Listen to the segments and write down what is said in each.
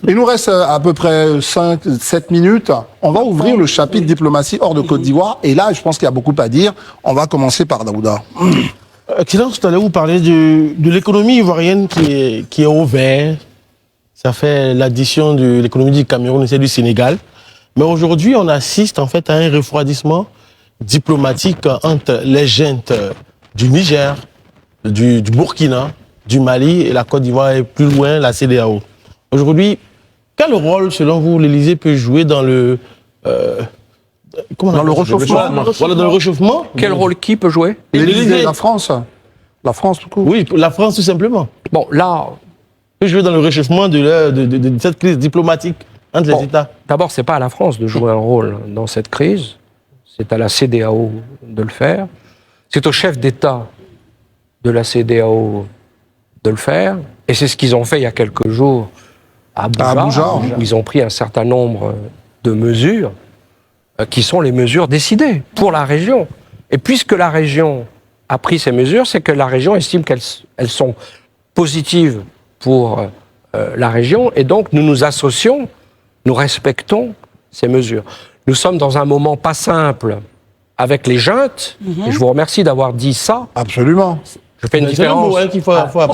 Il nous reste à peu près 5-7 minutes. On va ouvrir le chapitre diplomatie hors de Côte d'Ivoire. Et là, je pense qu'il y a beaucoup à dire. On va commencer par Daouda. Excellence, tout à l'heure, vous parlez de l'économie ivoirienne qui est au vert. Ça fait l'addition de l'économie du Cameroun et celle du Sénégal. Mais aujourd'hui, on assiste en fait à un refroidissement diplomatique entre les juntes du Niger, du Burkina, du Mali et la Côte d'Ivoire et plus loin la CEDEAO. Aujourd'hui, quel rôle, selon vous, l'Élysée peut jouer dans le dans le réchauffement. Voilà, dans le réchauffement. Quel rôle qui peut jouer? L'Élysée, la France. La France, tout court. Oui, la France, tout simplement. Bon, là, Peut jouer dans le réchauffement de cette crise diplomatique entre les États. d'abord, c'est pas à la France de jouer un rôle dans cette crise. C'est à la CEDEAO de le faire. C'est au chef d'État de la CEDEAO de le faire. Et c'est ce qu'ils ont fait il y a quelques jours à Abuja, où ils ont pris un certain nombre de mesures qui sont les mesures décidées pour la région. Et puisque la région a pris ces mesures, c'est que la région estime qu'elles sont positives pour la région. Et donc, nous nous associons, nous respectons ces mesures. Nous sommes dans un moment pas simple avec les juntes. Et je vous remercie d'avoir dit ça. Absolument. Je fais une différence.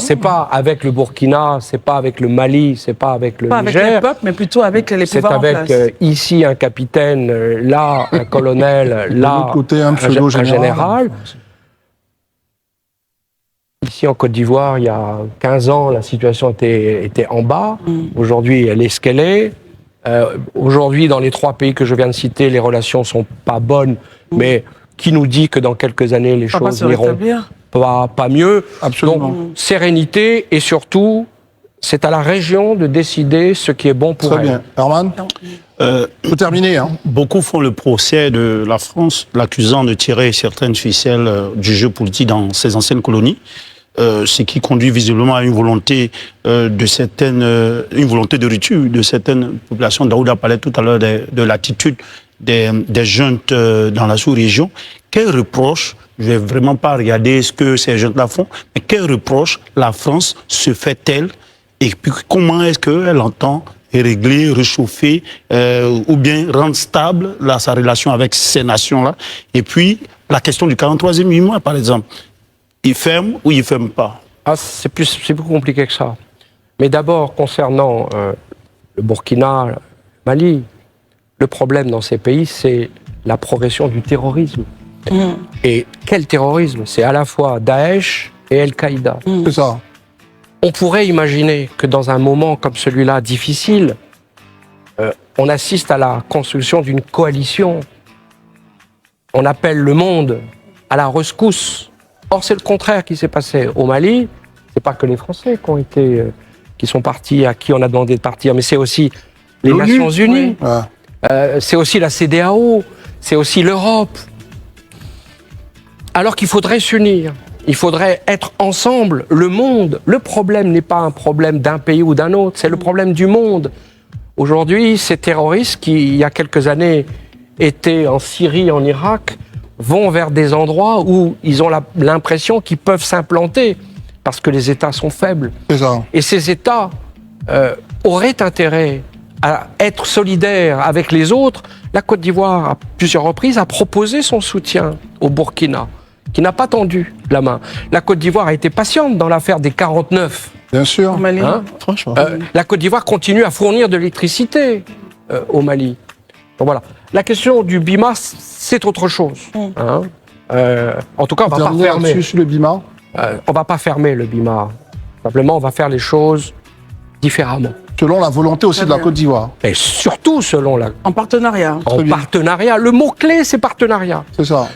C'est pas avec le Burkina, c'est pas avec le Mali, c'est pas avec le Niger. Pas avec les peuples, mais plutôt avec les pouvoirs en place. C'est avec ici un capitaine, là un colonel, là un général. Ici en Côte d'Ivoire, il y a 15 ans, la situation était en bas. Aujourd'hui, elle est ce qu'elle est. Aujourd'hui, dans les 3 pays que je viens de citer, les relations sont pas bonnes, mais qui nous dit que dans quelques années, les choses n'iront pas mieux. Absolument. Donc, sérénité et surtout, c'est à la région de décider ce qui est bon pour elle. Très bien. Herman, faut terminer. Hein. Beaucoup font le procès de la France, l'accusant de tirer certaines ficelles du jeu politique dans ses anciennes colonies. Ce qui conduit visiblement à une volonté une volonté de rupture de certaines populations. Daouda parlait tout à l'heure de l'attitude des juntes dans la sous-région. Quel reproche, je vais vraiment pas regarder ce que ces juntes-là font, mais quel reproche la France se fait-elle et puis comment est-ce qu'elle entend régler, réchauffer ou bien rendre stable sa relation avec ces nations-là. Et puis, la question du 43e mois, par exemple. Il ferme ou il ferme pas? C'est plus compliqué que ça. Mais d'abord, concernant le Burkina, le Mali, le problème dans ces pays, c'est la progression du terrorisme. Et quel terrorisme? C'est à la fois Daesh et Al-Qaïda. C'est ça. On pourrait imaginer que dans un moment comme celui-là, difficile, on assiste à la construction d'une coalition. On appelle le monde à la rescousse. Or, c'est le contraire qui s'est passé au Mali. C'est pas que les Français qui sont partis, à qui on a demandé de partir, mais c'est aussi les Nations Unies. Oui. C'est aussi la CEDEAO. C'est aussi l'Europe. Alors qu'il faudrait s'unir. Il faudrait être ensemble, le monde. Le problème n'est pas un problème d'un pays ou d'un autre, c'est le problème du monde. Aujourd'hui, ces terroristes qui, il y a quelques années, étaient en Syrie, en Irak, vont vers des endroits où ils ont l'impression qu'ils peuvent s'implanter, parce que les États sont faibles. C'est ça. Et ces États auraient intérêt à être solidaires avec les autres. La Côte d'Ivoire, à plusieurs reprises, a proposé son soutien au Burkina, qui n'a pas tendu la main. La Côte d'Ivoire a été patiente dans l'affaire des 49. Bien sûr. Hein? Franchement. La Côte d'Ivoire continue à fournir de l'électricité au Mali. Donc voilà. La question du BIMA, c'est autre chose. Hein? En tout cas, on ne va pas fermer. Sur le BIMA. On va pas fermer le BIMA. Simplement, on va faire les choses différemment. Selon la volonté aussi de la Côte d'Ivoire. Et surtout selon la... En partenariat. En partenariat. Le mot-clé, c'est partenariat. C'est ça.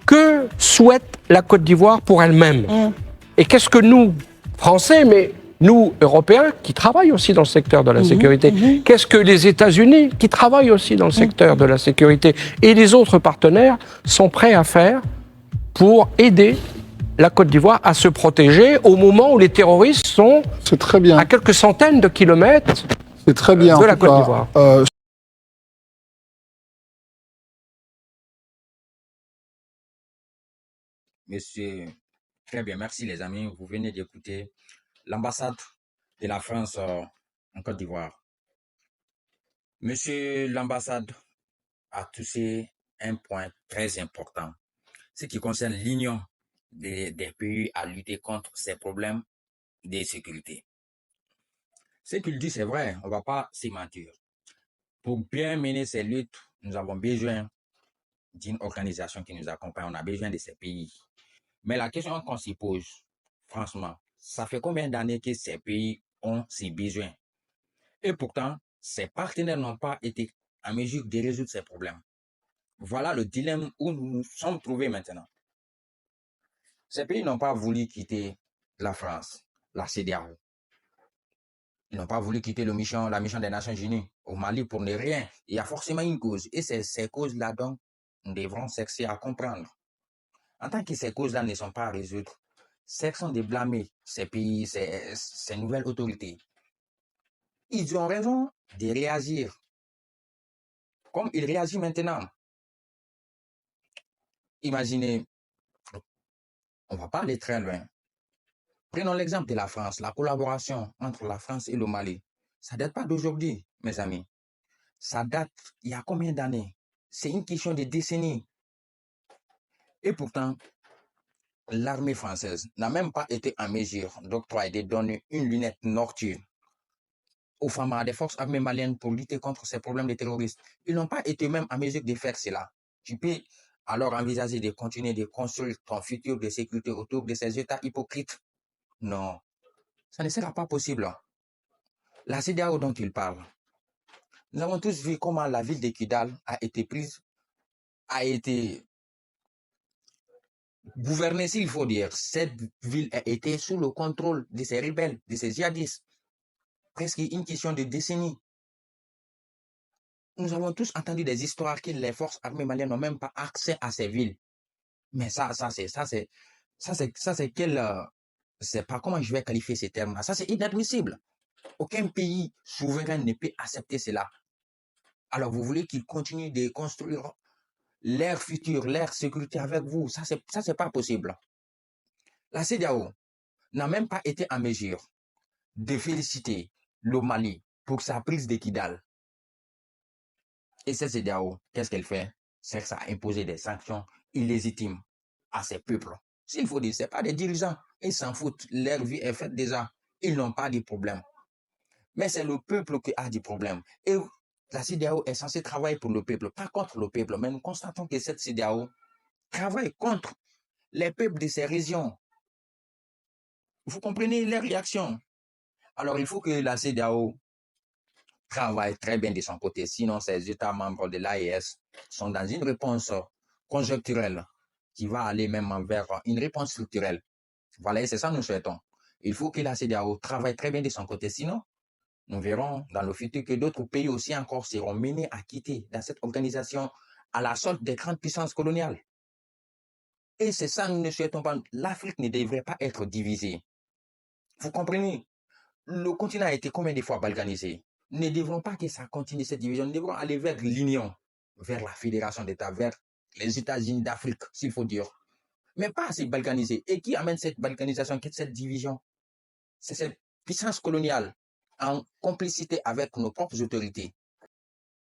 Que souhaite la Côte d'Ivoire pour elle-même? Et qu'est-ce que nous, Français, mais nous, Européens, qui travaillent aussi dans le secteur de la sécurité, qu'est-ce que les États-Unis, qui travaillent aussi dans le secteur de la sécurité, et les autres partenaires, sont prêts à faire pour aider la Côte d'Ivoire à se protéger au moment où les terroristes sont très bien. À quelques centaines de kilomètres très bien, de la Côte d'Ivoire. Monsieur, très bien, merci les amis. Vous venez d'écouter l'ambassade de la France en Côte d'Ivoire. Monsieur l'ambassade a touché un point très important, ce qui concerne l'union des pays à lutter contre ces problèmes de sécurité. Ce qu'il dit, c'est vrai, on ne va pas s'y mentir. Pour bien mener ces luttes, nous avons besoin d'une organisation qui nous accompagne, on a besoin de ces pays. Mais la question qu'on s'y pose, franchement, ça fait combien d'années que ces pays ont ces besoins? Et pourtant, ces partenaires n'ont pas été en mesure de résoudre ces problèmes. Voilà le dilemme où nous nous sommes trouvés maintenant. Ces pays n'ont pas voulu quitter la France, la CEDEAO. Ils n'ont pas voulu quitter la mission des Nations Unies au Mali pour ne rien. Il y a forcément une cause. Et c'est ces causes-là dont nous devrons chercher à comprendre. En tant que ces causes-là ne sont pas à résoudre, cessons de blâmer ces pays, ces nouvelles autorités. Ils ont raison de réagir comme ils réagissent maintenant. Imaginez, on ne va pas aller très loin. Prenons l'exemple de la France, la collaboration entre la France et le Mali. Ça ne date pas d'aujourd'hui, mes amis. Ça date il y a combien d'années? C'est une question de décennies. Et pourtant, l'armée française n'a même pas été en mesure d'octroyer, de donner une lunette nocturne aux femmes des forces armées maliennes pour lutter contre ces problèmes de terroristes. Ils n'ont pas été même en mesure de faire cela. Tu peux alors envisager de continuer de construire ton futur de sécurité autour de ces États hypocrites? Non, ça ne sera pas possible. La CEDEAO dont il parle, nous avons tous vu comment la ville de Kidal a été gouvernée, s'il faut dire. Cette ville a été sous le contrôle de ces rebelles, de ces djihadistes. Presque une question de décennies. Nous avons tous entendu des histoires que les forces armées maliennes n'ont même pas accès à ces villes. Mais c'est pas comment je vais qualifier ces termes-là. Ça, c'est inadmissible. Aucun pays souverain ne peut accepter cela. Alors, vous voulez qu'ils continuent de construire leur futur, leur sécurité avec vous. Ça, c'est pas possible. La CEDEAO n'a même pas été en mesure de féliciter le Mali pour sa prise de Kidal. Et cette CEDEAO, qu'est-ce qu'elle fait? C'est que ça a imposé des sanctions illégitimes à ces peuples. S'il faut dire, c'est pas des dirigeants. Ils s'en foutent. Leur vie est faite déjà. Ils n'ont pas de problème. Mais c'est le peuple qui a des problèmes. Et la CEDEAO est censée travailler pour le peuple, pas contre le peuple. Mais nous constatons que cette CEDEAO travaille contre les peuples de ces régions. Vous comprenez les réactions? Alors, il faut que la CEDEAO travaille très bien de son côté. Sinon, ces États membres de l'AES sont dans une réponse conjoncturelle qui va aller même vers une réponse structurelle. Voilà, et c'est ça que nous souhaitons. Il faut que la CEDEAO travaille très bien de son côté. Sinon, nous verrons dans le futur que d'autres pays aussi encore seront menés à quitter dans cette organisation à la solde des grandes puissances coloniales. Et c'est ça que nous ne souhaitons pas. L'Afrique ne devrait pas être divisée. Vous comprenez? Le continent a été combien de fois balkanisé? Nous ne devrons pas que ça continue cette division. Nous devrons aller vers l'union, vers la fédération d'États, vers les États-Unis d'Afrique, s'il faut dire. Mais pas assez balkanisé. Et qui amène cette balkanisation, cette division? C'est cette puissance coloniale en complicité avec nos propres autorités